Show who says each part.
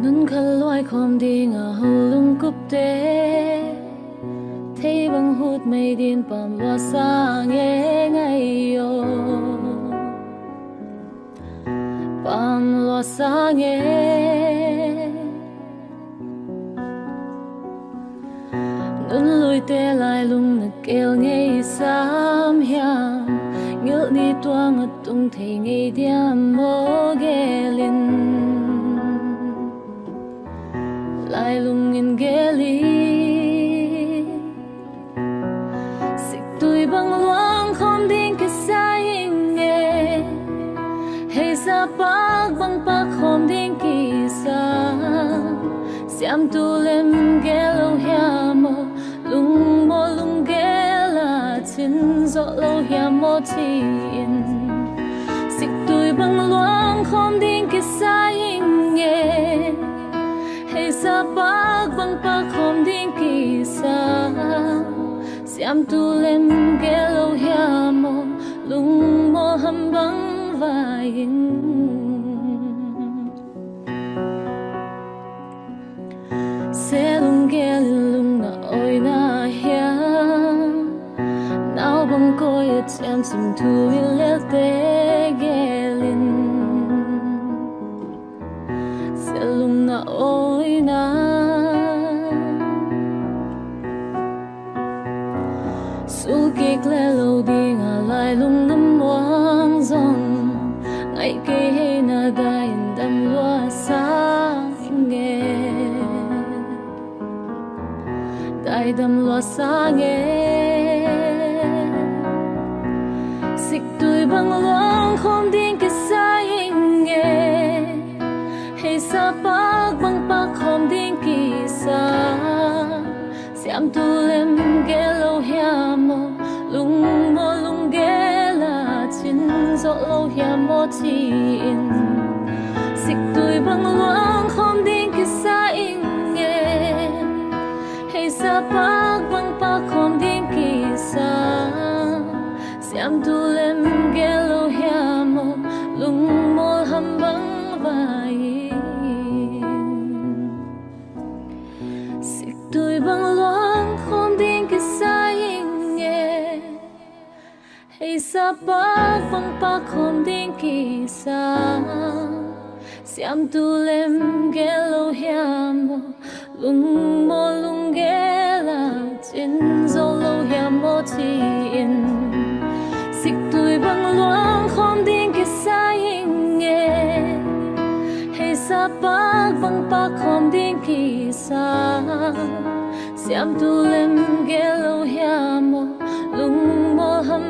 Speaker 1: nun khal loài khom đi ngà hầu lung cúp tê thấy băng hút mây điên bám loa xa nghe ngay yo bám loa xa nghe nun lùi tê lại lung nực kêu nghe sam hiang ngỡ đi toang ngất tung thấy nghe diam mô ghé linh lại lung in ghé li xích tuổi băng loang không điên cái sai hình nghe hay sa bác băng bác không điên kỳ sa xiam tu lem ghé lâu hia mô lung ghé là chín gió lâu hia mô tin xích tuổi băng loang không điên cái sai hình nghe hay sa bác băng bác không điên kỳ sa xiam tu lem ghé lâu hia mô lung mô hâm băng vai hình sẽ lung ghé lung na oi na hia nào băng coi em sim tu ilel te ghé linh sẽ lung na oi na sul kek le lo đi ngà lại lung năm hoang dòng ngày kê hay na dai đam loa sa nghe dai đam loa sa nghe xích tuổi băng loang không điên cái sai hình nghe hay sa bác băng bác không điên kỳ sa xiam tu lem ghé lâu hia mô lung ghé là chín gió lâu hia mô tin xích tuổi băng loang không điên cái sai nghe hay sa bác băng bác không điên kỳ sa xiam tu lem ghé lâu hia mô lung mô hâm băng vai xích tuổi băng loang không điên cái sai nghe hay sa bác băng bác không điên kỳ sa xiam tu lem ghé lâu hia mô lung ghé là chín gió lâu hia mô tin xích tuổi băng loang không điên cái sai nghe hay sa bác băng bác không điên kỳ sa xiam tu lem ghé lâu hia mô lung mô hâm